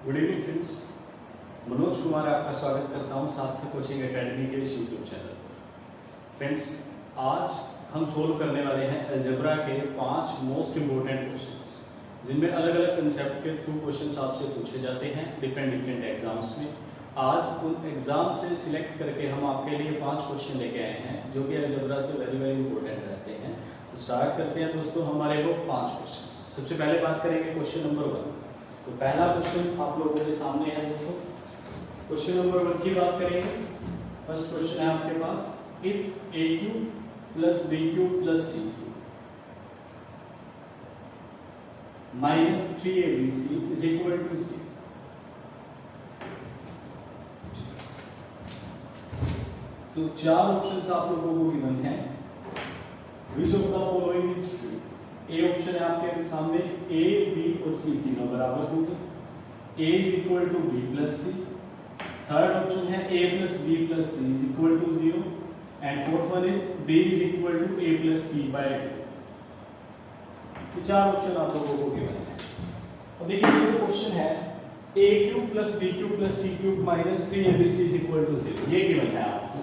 Good evening friends, Manoj Kumar आपका स्वागत करता हूं सार्थक कोचिंग एकेडमी के इस यूट्यूब चैनल पर। फ्रेंड्स, आज हम सोल्व करने वाले हैं अलजेब्रा के 5 मोस्ट इंपॉर्टेंट क्वेश्चंस, जिनमें अलग अलग कंसेप्ट के थ्रू क्वेश्चंस आपसे पूछे जाते हैं डिफरेंट एग्जाम्स में। आज उन एग्जाम से सिलेक्ट करके हम आपके लिए 5 क्वेश्चन लेके आए हैं जो कि अलजेब्रा से वेरी इंपॉर्टेंट रहते हैं। तो स्टार्ट करते हैं दोस्तों हमारे वो 5 क्वेश्चन। सबसे पहले बात करेंगे क्वेश्चन नंबर 1। तो पहला क्वेश्चन आप लोगों के सामने है दोस्तों। क्वेश्चन नंबर 1 की बात करेंगे। फर्स्ट क्वेश्चन है आपके पास, if A cube plus B cube plus C cube minus 3abc is equal to 0। तो 4 ऑप्शंस आप लोगों को गिवन है। Which of the following is true? A option है आपके सामने, ए बी और सी तीनों बराबर होंगे, A is equal to B plus C. Third option है A plus B plus C is equal to 0 and fourth one is B is equal to A plus C by 2। 4 option आप लोगों को given है। अब देखिए ये question है A cube plus B cube plus C cube minus 3abc is equal to 0, ये given है आपको।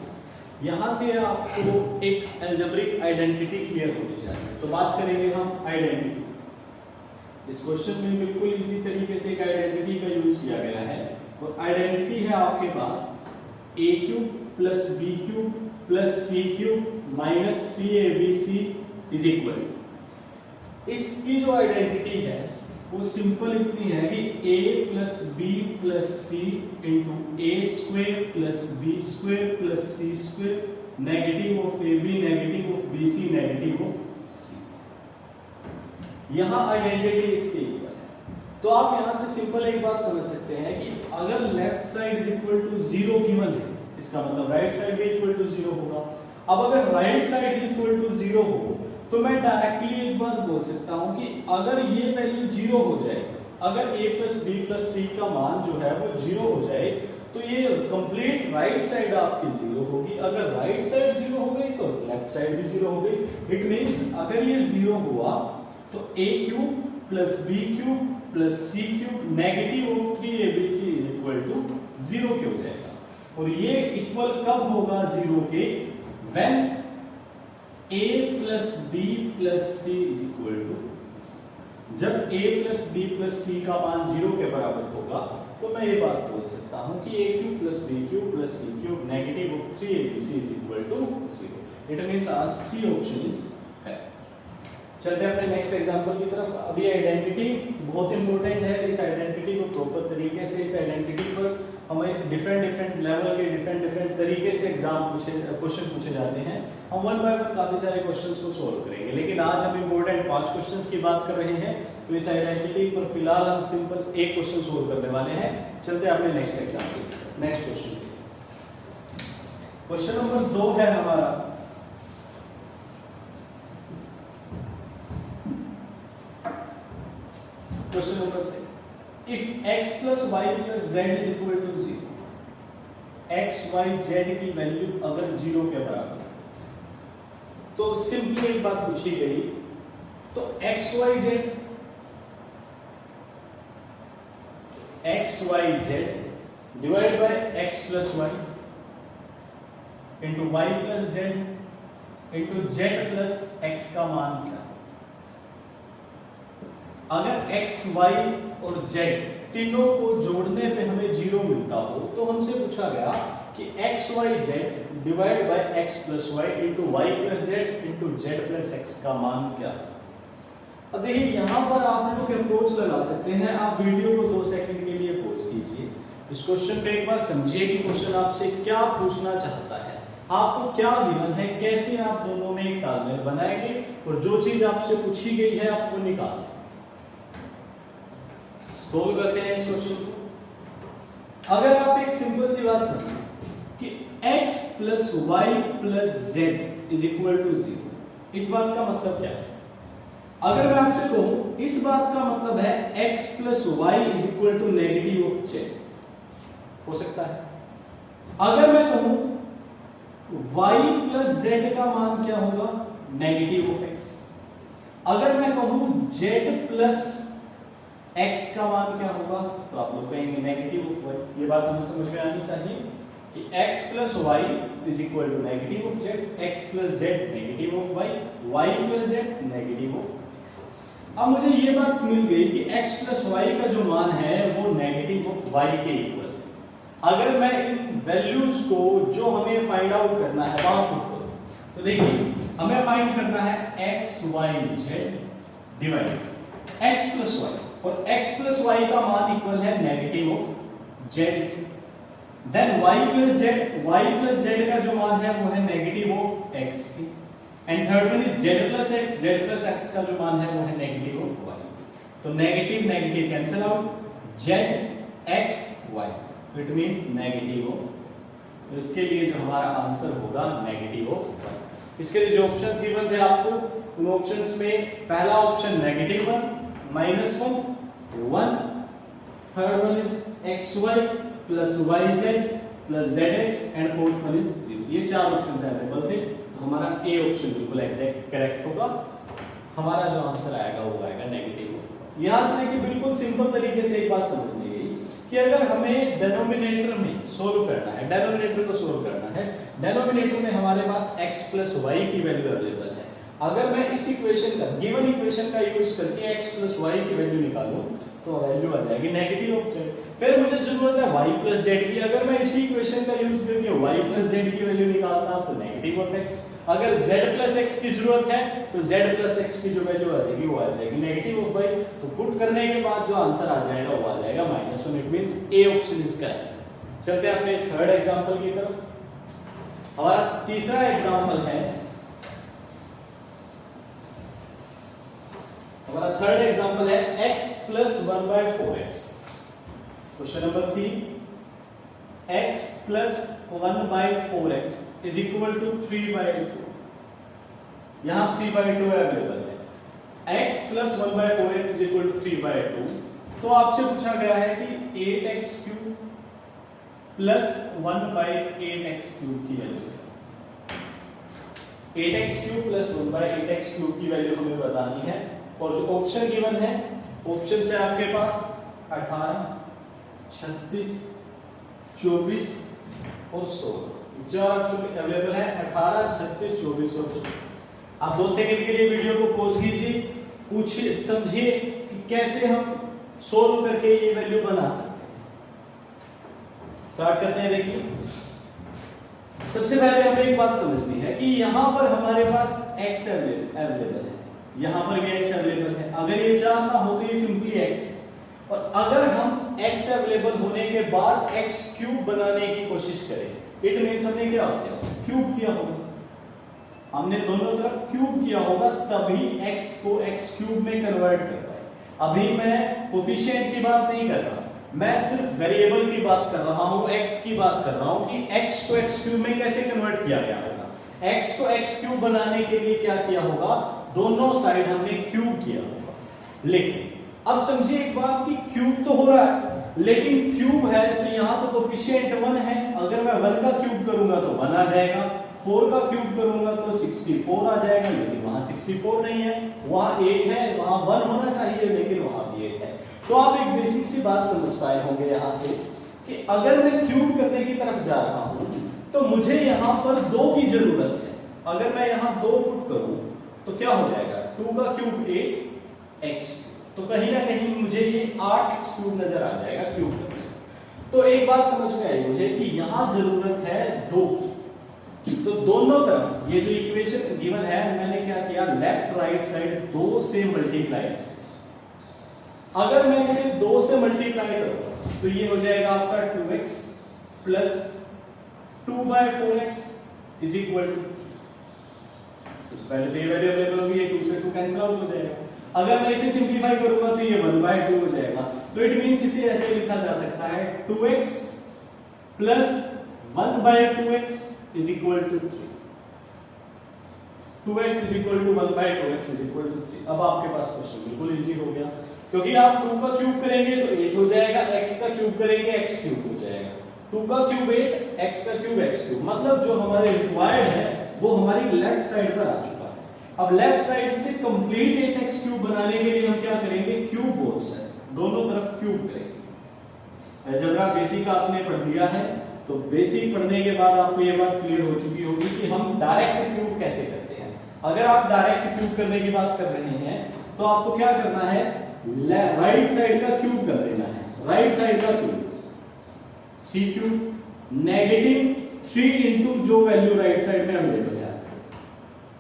यहां से आपको एक अलजेब्रिक आइडेंटिटी क्लियर होनी चाहिए। तो बात करेंगे हम आइडेंटिटी। इस क्वेश्चन में बिल्कुल इजी तरीके से एक आइडेंटिटी का यूज किया गया है और आइडेंटिटी है आपके पास a cube plus B cube plus C cube minus 3abc is equal. इसकी जो आइडेंटिटी है वो सिंपल इतनी है कि a plus B plus C into A square plus B square plus C square negative of A B negative of B C negative of C. यहां identity इसके equal है। तो आप यहां से सिंपल एक बात समझ सकते हैं कि अगर left side is equal to 0 given है, इसका मतलब राइट साइड भी इक्वल टू 0 होगा। अब अगर right side is equal to 0 हो तो मैं डायरेक्टली एक बात बोल सकता हूं कि अगर ये वैल्यू 0 हो जाए, अगर a plus B plus c का मान जो है वो 0 हो जाए तो ये कंप्लीट राइट साइड आपकी 0 होगी। अगर राइट साइड 0 हो गई तो लेफ्ट साइड भी 0 हो गई। इट मींस अगर ये 0 हुआ तो a cube plus B cube plus C cube negative of 3abc is equal to 0 के हो जाएगा। और ये इक्वल कब होगा 0 के? When a plus B plus C is equal to, जब a plus B plus c का मान 0 के बराबर होगा तो मैं ये बात बोल सकता हूं कि a cube plus B cube plus C cube negative of 3abc is equal to 0। It means our c option is correct. चलते हैं अपने नेक्स्ट एग्जांपल की तरफ। अभी आइडेंटिटी बहुत इंपॉर्टेंट है। इस आइडेंटिटी को प्रॉपर तरीके से, इस आइडेंटिटी पर हमें डिफरेंट लेवल के डिफरेंट तरीके से क्वेश्चन पूछे जाते हैं। हम वन बाय वन काफी सारे क्वेश्चंस को सोल्व करेंगे, लेकिन आज हम इंपॉर्टेंट 5 क्वेश्चंस की बात कर रहे हैं। तो इस आइडेंटिटी पर फिलहाल हम सिंपल एक क्वेश्चन सोल्व करने वाले हैं। चलते हैं अपने नेक्स्ट एग्जांपल, नेक्स्ट क्वेश्चन पे। क्वेश्चन नंबर 2 है हमारा। Question number 6, if x plus y plus z is equal to 0, x y z की वैल्यू अगर 0 के बराबर है तो सिंपली एक बात पूछी गई, तो x y z divide by x plus y into y plus z into z plus x का मान क्या? अगर x, y और z तीनों को जोड़ने पे हमें 0 मिलता हो तो हमसे पूछा गया कि x, y, z divide by x plus y into y plus z into z plus x का मान क्या? अब देखिए यहाँ पर आप लोग अप्रोच लगा सकते हैं। आप वीडियो को 2 सेकंड के लिए पॉज कीजिए, इस क्वेश्चन पे एक बार समझिए कि क्वेश्चन आपसे क्या पूछना चाहता है, आपको क्या गिवन है, कैसे आप दोनों में एक तालमेल बनाएंगे और जो चीज आपसे पूछी गई है आपको निकालना। सोल्व करते हैं इस क्वेश्चन को। अगर आप एक सिंपल सी बात समझें कि x plus y plus z is equal to 0, इस बात का मतलब क्या है? अगर मैं आपसे कहूं इस बात का मतलब है x plus y is equal to negative of z, हो सकता है। अगर मैं कहूं y प्लस z का मान क्या होगा? Negative of x। अगर मैं कहूं z प्लस x का मान क्या होगा, तो आप लोग कहेंगे नेगेटिव ऑफ y। ये बात हमें समझ में आनी चाहिए कि x plus y is equal to negative of z, x plus z negative of y, y plus z negative of x। अब मुझे ये बात मिल गई कि x प्लस y का जो मान है वो नेगेटिव ऑफ y के इक्वल है। अगर मैं इन वैल्यूज को जो हमें फाइंड आउट करना है वहां पुट करूं, तो देखिए हमें फाइंड करना है x y z divided x plus y, और x प्लस y का मान इक्वल है negative of z। Then y plus z का जो मान है वो है नेगेटिव ऑफ x की, and third one is z plus x का जो मान है वो है नेगेटिव ऑफ y। तो negative negative cancel out, z x y, तो इट मींस नेगेटिव ऑफ, तो इसके लिए जो हमारा आंसर होगा नेगेटिव ऑफ y। इसके लिए जो ऑप्शंस गिवन थे आपको, उन ऑप्शंस में पहला option negative 1, -1, 1, third one is xy plus yz plus zx and fourth one is 0। ये चार ऑप्शंस अवेलेबल थे, तो हमारा ए ऑप्शन बिल्कुल एग्जैक्ट करेक्ट होगा। हमारा जो आंसर आएगा वो आएगा नेगेटिव ऑफ। यहां से देखिए बिल्कुल सिंपल तरीके से एक बात समझ ली गई कि अगर हमें डिनोमिनेटर में सोल्व करना है, डिनोमिनेटर को सोल्व करना है, डिनोमिनेटर में हमारे पास x प्लस y की वैल्यू अवेलेबल है। अगर मैं इस इक्वेशन का, गिवन इक्वेशन का यूज करके x प्लस y की वैल्यू निकालूं तो वैल्यू आ जाएगी नेगेटिव ऑफ z। फिर मुझे जरूरत है y प्लस z की, अगर मैं इसी इक्वेशन का यूज करके y प्लस z की वैल्यू निकालता तो नेगेटिव ऑफ x। अगर z प्लस x की जरूरत है तो z प्लस x की जो वैल्यू आ जाएगी वो आ जाएगी नेगेटिव ऑफ y। तो पुट करने के बाद जो आंसर आ जाएगा वो आ जाएगा -1। इट मींस ए ऑप्शन इसका है। चलते हैं अपने थर्ड एग्जांपल की तरफ। हमारा तीसरा एग्जांपल है, हमारा थर्ड एग्जांपल है x plus 1/4x। Question number 3, x plus 1/4x is equal to 3/2। यहां 3/2 अवेलेबल है। x plus 1/4x is equal to 3/2। तो आपसे पूछा गया है कि 8x cube plus 1/8x cube की वैल्यू है। 8x cube plus 1/8x cube की वैल्यू हमें बतानी है, और जो ऑप्शन गिवन है, ऑप्शन से आपके पास 18, 36, 24 और 16 चार ऑप्शन अवेलेबल है। 18, 36, 24 और 16। आप 2 सेकंड के लिए वीडियो को पॉज कीजिए, पूछिए, समझिए कि कैसे हम सोल्व करके ये वैल्यू बना सकते हैं। स्टार्ट करते हैं। देखिए सबसे पहले हमें एक बात समझनी है कि यहां पर हमारे पास x अवेलेबल है, यहां पर भी x अवेलेबल है। अगर ये 4 ना हो तो ये सिंपली x है, और अगर हम x अवेलेबल होने के बाद x क्यूब बनाने की कोशिश करें, इट मींस हमने क्या किया, क्यूब किया होगा। हमने दोनों तरफ क्यूब किया होगा, तभी x को x क्यूब में कन्वर्ट कर पाए। अभी मैं कोफिशिएंट की बात नहीं कर रहा, मैं सिर्फ वेरिएबल की बात कर रहा हूं, x की बात कर रहा हूं कि x को x क्यूब में कैसे कन्वर्ट किया गया होगा। x को x क्यूब बनाने के लिए क्या किया होगा, दोनों साइड हमने क्यूब किया होगा। लेकिन अब समझिए एक बात कि क्यूब तो हो रहा है, लेकिन क्यूब है तो यहां तो कोफिशिएंट 1 है। अगर मैं 1 का क्यूब करूंगा तो 1 आ जाएगा, 4 का क्यूब करूंगा तो 64 आ जाएगा, लेकिन वहां 64 नहीं है, वहां 8 है, वहां 1 होना चाहिए लेकिन वहां भी 8 है। तो आप एक बेसिक सी बात समझ पाए होंगे यहां से कि अगर मैं क्यूब करने की तरफ जा रहा हूं तो मुझे यहां पर 2 की जरूरत है। अगर मैं यहां 2 पुट करूं तो क्या हो जाएगा, 2 का क्यूब 8x, तो कहीं ना कहीं मुझे ये 8x क्यूब नजर आ जाएगा क्यूब करने में। तो एक बात समझ में आई मुझे कि यहां जरूरत है 2 की, तो दोनों तरफ ये जो इक्वेशन गिवन है मैंने क्या किया, लेफ्ट राइट साइड 2 से मल्टीप्लाई। अगर मैं इसे 2 से मल्टीप्लाई करूंगा तो ये हो जाएगा आपका 2x plus 2/4x is equal to, सबसे पहले तो ये वैल्यू अवेलेबल होगी, ये 2 से 2 कैंसिल आउट हो जाएगा। अगर मैं इसे सिंपलीफाई करूंगा तो ये 1/2 हो जाएगा। तो इट मींस इसे ऐसे लिखा जा सकता है 2x plus 1/2x is equal to 3। 2x is equal to 1/2x is equal to 3। अब आपके पास क्वेश्चन बिल्कुल इजी हो गया, क्योंकि आप 2 का क्यूब करेंगे तो 8 हो जाएगा, x का क्यूब करेंगे x क्यूब हो जाएगा। 2 का क्यूब 8, x का क्यूब x क्यूब, मतलब जो हमारे रिक्वायर्ड है वो हमारी लेफ्ट साइड पर आ चुका है। अब लेफ्ट साइड से कंप्लीट 8x क्यूब बनाने के लिए हम क्या करेंगे, क्यूब बोथ साइड दोनों तरफ क्यूब करेंगे। अलजेब्रा बेसिक आपने पढ़ लिया है, तो बेसिक पढ़ने के बाद आपको ये बात क्लियर हो चुकी होगी कि हम डायरेक्ट क्यूब कैसे करते हैं। अगर आप डायरेक्ट क्यूब करने की बात कर रहे हैं तो आपको क्या करना है, राइट साइड का क्यूब कर देना है। राइट साइड का क्यूब 3 क्यूब नेगेटिव 3 इंटू जो वैल्यू राइट साइड में अवेलेबल है,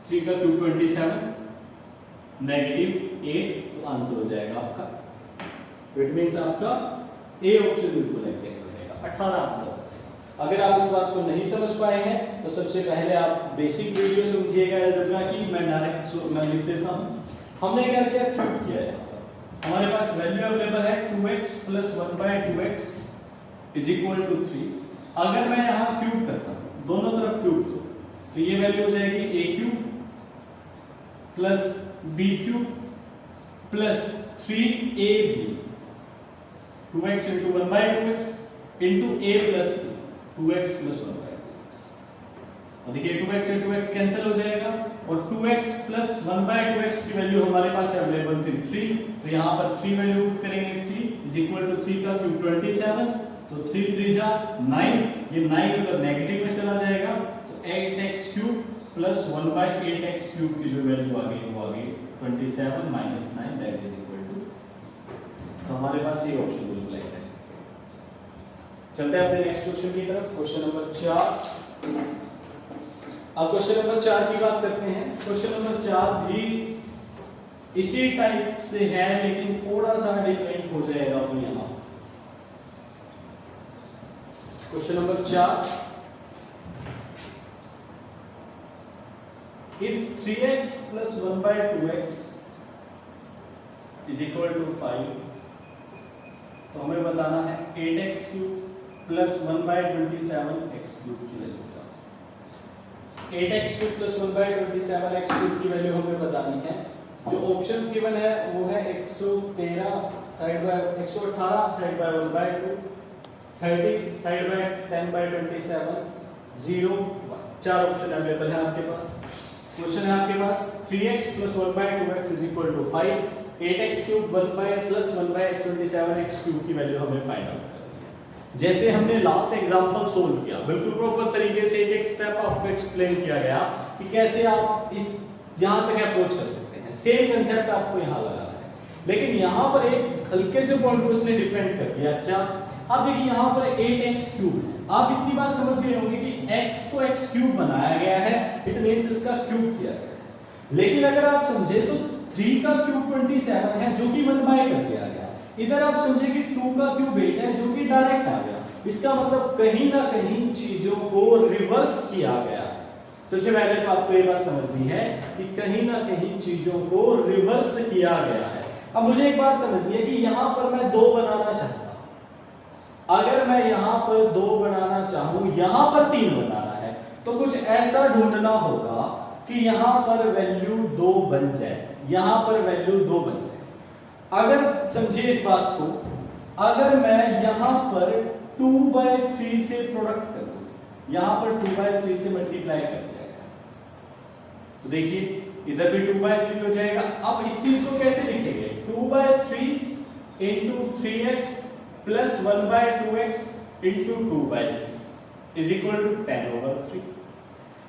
3 का क्यूब 27 नेगेटिव 8, तो आंसर हो जाएगा आपका, तो इट मींस आपका ए ऑप्शन बिल्कुल एग्जैक्ट हो जाएगा, 18 आंसर। अगर आप इस बात को नहीं समझ पाए हैं तो सबसे पहले आप बेसिक वीडियो समझिएगा अलजेब्रा की, मैं डायरेक्ट मैं लिख देता हूं। हमने क्या किया, क्यूब किया है। हमारे पास वैल्यू अवेलेबल है 2x + 1/2x = 3। अगर मैं यहां क्यूब करता हूं, दोनों तरफ क्यूब करो, तो ये वैल्यू हो जाएगी a³ + b³ + 3ab, 2x × 1/2x × a + b, 2x + 1/2x। और देखिए 2x से 2x कैंसिल हो जाएगा और 2x + 1/2x की वैल्यू हमारे पास अवेलेबल थी 3, तो यहां पर 3 वैल्यू पुट करेंगे, 3 = 3 का क्यूब 27, तो 3 3 जा 9, ये 9 उधर नेगेटिव में चला जाएगा, तो 8x³ + 1/8x³ की जो वैल्यू आ गई वो आ गई 27 - 9, दैट इज इक्वल टू, तो हमारे पास ये ऑप्शन बिल्कुल एग्जैक्ट है। चलते हैं अपने नेक्स्ट क्वेश्चन की तरफ, क्वेश्चन नंबर 4। अब क्वेश्चन नंबर 4 की बात करते हैं। क्वेश्चन नंबर 4 भी इसी टाइप से है लेकिन थोड़ा सा डिफरेंट हो जाएगा वो यहां। Question number 4, if 3x + 1/2x = 5, तो हमें बताना है 8x³ + 1/27x³ की वैल्यू। 8x³ + 1/27x³ की वैल्यू हमें बतानी है। जो ऑप्शंस गिवन है वो है 113 side by 118 side by 1/2, 30 side by 10/27, 0 1। 4 option available है आपके पास। क्वेश्चन है आपके पास 3x + 1/2x = 5, 8x³ + 1/27x³ की वैल्यू हमें फाइंड आउट करनी है। जैसे हमने लास्ट एग्जांपल सोल्व किया, बिल्कुल प्रॉपर तरीके से एक-एक स्टेप आपको एक्सप्लेन किया गया कि कैसे आप इस यहां तक अप्रोच कर सकते हैं। सेम कांसेप्ट आपको यहां लगाना है, लेकिन यहां पर एक हल्के से पॉइंट को उसने डिफरेंट कर दिया। क्या? अब देखिए यहां पर 8x³ है। आप इतनी बात समझ गए होंगे कि x को x³ बनाया गया है, इट मींस इसका क्यूब किया गया है। लेकिन अगर आप समझे तो 3 का क्यूब 27 है जो कि 1 बाय कर दिया गया। इधर आप समझे कि 2 का क्यूब 8 है जो कि डायरेक्ट आ गया। इसका मतलब कहीं ना कहीं चीजों को रिवर्स किया गया। सबसे पहले तो आपको ये बात समझनी है कि कहीं ना कहीं चीजों को रिवर्स किया गया है। अब मुझे एक बात समझनी है कि यहां पर मैं 2 बनाना चाहता हूं। अगर मैं यहां पर 2 बनाना चाहूं, यहां पर 3 बनाना है, तो कुछ ऐसा ढूंढना होगा कि यहां पर वैल्यू 2 बन जाए, यहां पर वैल्यू 2 बन जाए। अगर समझिए इस बात को, अगर मैं यहां पर 2/3 से प्रोडक्ट कर दूं, यहां पर 2/3 से मल्टीप्लाई कर दिया गया, तो देखिए इधर भी 2/3 हो जाएगा। अब इस चीज को कैसे लिखेंगे? 2/3 × 3x + 1/2x × 2/3 = 10/3।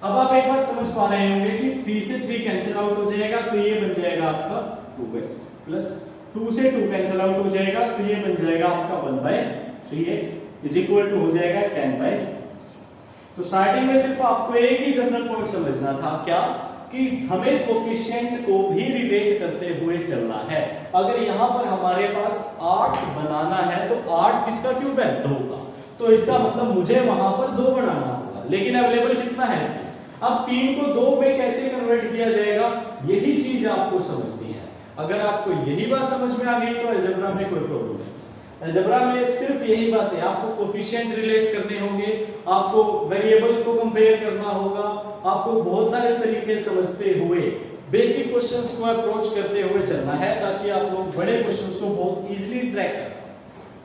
अब आप एक बात समझ पा रहे होंगे कि 3 से 3 कैंसिल आउट हो जाएगा, तो ये बन जाएगा आपका 2x, प्लस 2 से 2 कैंसिल आउट हो जाएगा, तो ये बन जाएगा आपका 1/3x = हो जाएगा 10/3। तो स्टार्टिंग में सिर्फ आपको एक ही जनरल पॉइंट समझना था, क्या? कि हमें कोफिशिएंट को भी रिलेट करते हुए चलना है। अगर यहां पर हमारे पास 8 बनाना है तो 8 किसका क्यूब है? 2 का, तो इसका मतलब मुझे वहां पर 2 बनाना होगा, लेकिन अवेलेबल कितना है? अब 3 को 2 में कैसे कन्वर्ट किया जाएगा, यही चीज आपको समझनी है। अगर आपको यही बात समझ में आ गई तो अलजेब्रा में कोई प्रॉब्लम नहीं। अलजेब्रा में सिर्फ यही बात है, आपको कोफिशिएंट रिलेट करने होंगे, आपको वेरिएबल को कंपेयर करना होगा, आपको बहुत सारे तरीके समझते हुए बेसिक क्वेश्चंस को अप्रोच करते हुए चलना है, ताकि आप लोग बड़े क्वेश्चंस को बहुत इजीली ट्रैक कर पाएं।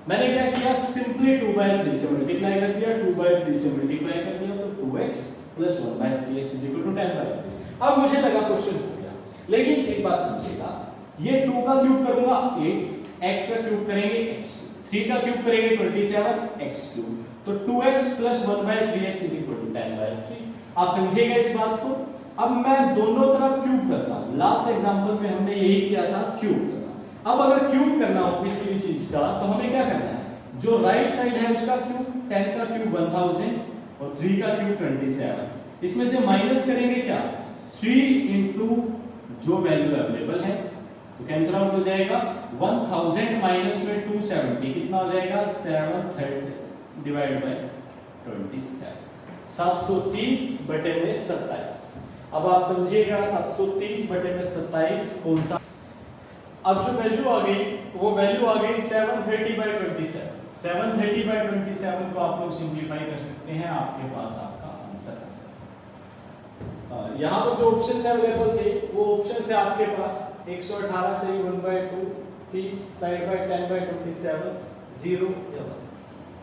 मैंने क्या किया, सिंपली 2/3 से मल्टीप्लाई कर दिया, 2/3 से मल्टीप्लाई कर दिया तो 2x + 1/3x = 10/3। अब मुझे लगा क्वेश्चन हो गया, लेकिन एक बात समझिएगा, ये 2 का क्यूब करूंगा 8, x का क्यूब करेंगे x, 3 का क्यूब करेंगे 27 x क्यूब, तो 2x plus 1/3x is equal to 10/3। आप समझिएगा इस बात को। अब मैं दोनों तरफ क्यूब करता हूं, लास्ट एग्जांपल में हमने यही किया था, क्यूब करना। अब अगर क्यूब करना हो किसी भी चीज का तो हमें क्या करना है, जो राइट साइड है उसका क्यूब, 10 का क्यूब 1000 और 3 का क्यूब 27, इसमें से माइनस करेंगे क्या, 3 इंटू जो वैल्यू अवेलेबल है, तो कैंसिल आउट हो जाएगा। 1000 माइनस में 270 कितना हो जाएगा, 730 डिवाइड बाय 27, 730 बटे में 27। अब आप समझिएगा 730 बटे में 27 कौन सा, अब जो वैल्यू आ गई वो वैल्यू आ गई 730/27। 730/27 को आप लोग सिंपलीफाई कर सकते हैं, आपके पास आपका आंसर आ जाएगा। यहाँ पर जो ऑप्शंस अवेलेबल थे वो ऑप्शन थे आपके पास 118 से 1/2, 30 साइड बाय 10/27, 0 या 1।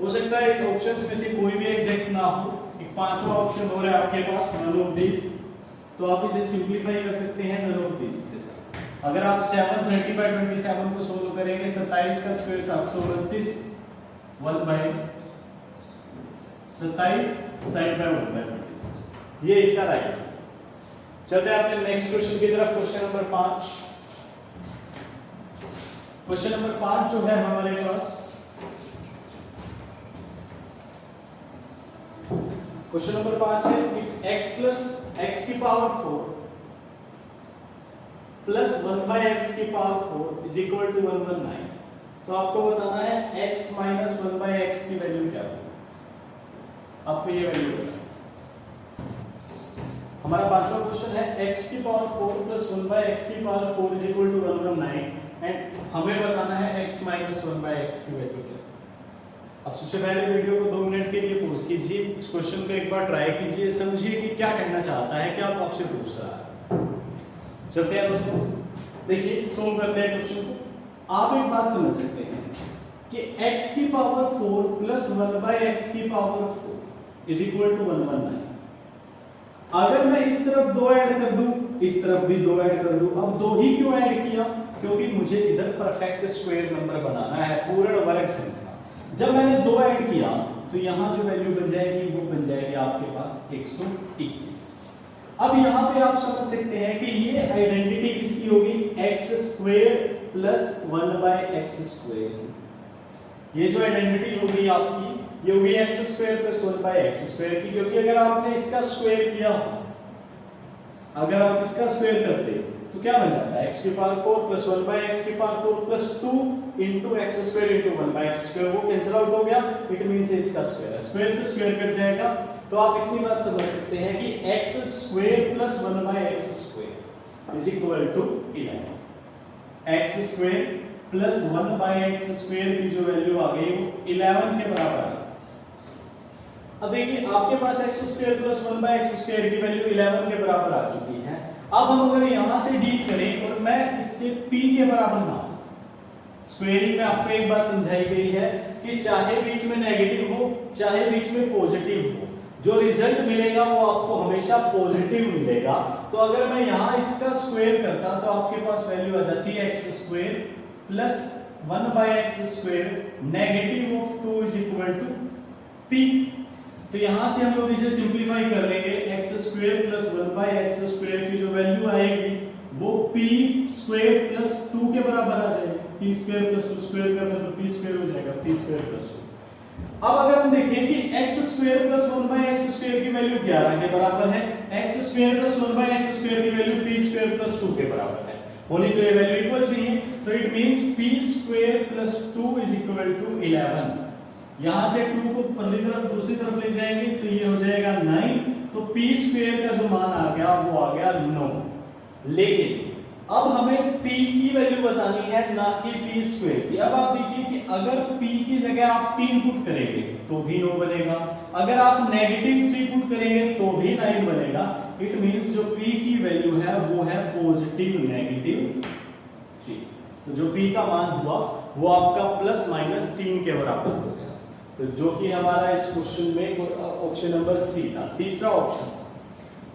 हो सकता है इन ऑप्शंस में से कोई भी एग्जैक्ट ना हो, एक पांचवा ऑप्शन हो रहा है आपके पास नन ऑफ दिस, तो आप इसे सिंपलीफाई कर सकते हैं नन ऑफ दिस के साथ। अगर आप 730/27 को सोल्व करेंगे, 27 का स्क्वायर 729, 1/27 साइड बाय 1/27, ये इसका राइट आंसर। चलते हैं अपने नेक्स्ट क्वेश्चन की तरफ, क्वेश्चन नंबर 5। क्वेश्चन नंबर 5 जो है हमारे पास, क्वेश्चन नंबर 5 है, इफ x प्लस x की पावर 4 प्लस 1/x की पावर 4 इज इक्वल टू 119, तो आपको बताना है x माइनस 1/x की वैल्यू क्या होगी। आपको ये वैल्यू बताना। हमारा पांचवा क्वेश्चन है x की पावर 4 प्लस 1/x की power 4 is equal to 119 and हमें बताना है x माइनस 1/x की वैल्यू क्या। अब सबसे पहले वीडियो को 2 मिनट के लिए पॉज कीजिए, इस क्वेश्चन को एक बार ट्राई कीजिए, समझिए कि क्या कहना चाहता है, क्या आपसे पूछ रहा है। चलते हैं दोस्तों, देखिए सोल्व करते हैं क्वेश्चन को। आप एक बात समझ सकते हैं कि x की पावर 4 प्लस 1/x की पावर 4 इज इक्वल टू 119। अगर मैं इस तरफ 2 ऐड कर दूं, इस तरफ भी 2 ऐड कर दूं, अब 2 ही क्यों ऐड किया, क्योंकि मुझे इधर परफेक्ट स्क्वायर नंबर बनाना है, पूर्ण वर्ग संख्या। जब मैंने 2 ऐड किया तो यहां जो वैल्यू बन जाएगी वो बन जाएगी आपके पास 121। अब यहां पे आप समझ सकते हैं कि ये आइडेंटिटी किसकी होगी, x² प्लस 1/x²। ये जो आइडेंटिटी होगी आपकी, ये होगी x² प्लस 1/x² की, क्योंकि अगर आपने इसका स्क्वायर किया, अगर आप इसका स्क्वायर करते तो क्या बन जाता है, x की पावर 4 प्लस 1/x की power 4 plus 2 into x² into 1/x², वो कैंसिल आउट हो गया, इट मींस इसका स्क्वायर, स्क्वायर से स्क्वायर कट जाएगा। तो आप इतनी बात समझ सकते हैं कि x² plus 1/x² is equal to 11। x² plus 1/x² की जो वैल्यू आ गई वो 11 के बराबर है। अब देखिए आपके पास x² प्लस 1/x² की वैल्यू 11 के बराबर आ चुकी है। अब हम अगर यहां से डील करें और मैं इससे p के बराबर ना, स्क्वेयरिंग में आपको एक बात समझाई गई है कि चाहे बीच में नेगेटिव हो चाहे बीच में पॉजिटिव हो, जो रिजल्ट मिलेगा वो आपको हमेशा पॉजिटिव मिलेगा। तो अगर मैं यहां इसका स्क्वायर करता तो आपके पास वैल्यू आ जाती है x² plus 1/x² negative of 2 is equal to p। तो यहां से हम लोग इसे सिंपलीफाई कर लेंगे, x² प्लस 1/x² की जो वैल्यू आएगी वो p² प्लस 2 के बराबर आ जाएगी। p² प्लस 2 स्क्वायर करना तो p² हो जाएगा, p² प्लस 2। अब अगर हम देखें कि x² प्लस 1/x² की वैल्यू 11 के बराबर है, x² प्लस 1/x² की वैल्यू p² प्लस 2 के बराबर है, होनी तो ये वैल्यू इक्वल चाहिए, तो it means p² plus 2 is equal to 11। यहां से 2 को पहली तरफ दूसरी तरफ ले जाएंगे तो ये हो जाएगा 9, तो p² का जो मान आ गया वो आ गया 9। लेकिन अब हमें p की वैल्यू बतानी है, ना कि p² की। अब आप देखिए कि अगर p की जगह आप 3 पुट करेंगे तो भी 9 बनेगा, अगर आप नेगेटिव 3 पुट करेंगे तो भी 9 बनेगा। इट मींस जो p की वैल्यू है वो है पॉजिटिव नेगेटिव 3। तो जो p का मान हुआ वो आपका प्लस माइनस 3 के बराबर हो गया, तो जो कि हमारा इस क्वेश्चन में ऑप्शन नंबर सी था, तीसरा ऑप्शन।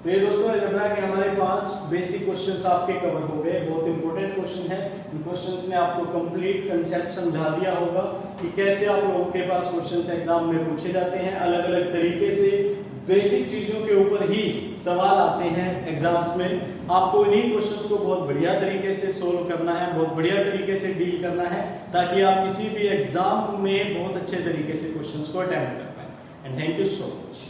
तो ये दोस्तों अलजेब्रा के हमारे 5 बेसिक क्वेश्चंस आपके कवर हो गए। बहुत इंपॉर्टेंट क्वेश्चन है। इन क्वेश्चंस ने आपको कंप्लीट कंसेप्ट समझा दिया होगा कि कैसे आप लोगों के पास क्वेश्चंस एग्जाम में पूछे जाते हैं। अलग अलग तरीके से बेसिक चीजों के ऊपर ही सवाल आते हैं एग्जाम्स में। आपको इन्हीं क्वेश्चंस को बहुत बढ़िया तरीके से सोल्व करना है, बहुत बढ़िया तरीके से डील करना है, ताकि आप किसी भी एग्जाम में बहुत अच्छे तरीके से क्वेश्चंस को अटेम्प्ट कर पाए। And thank you so much.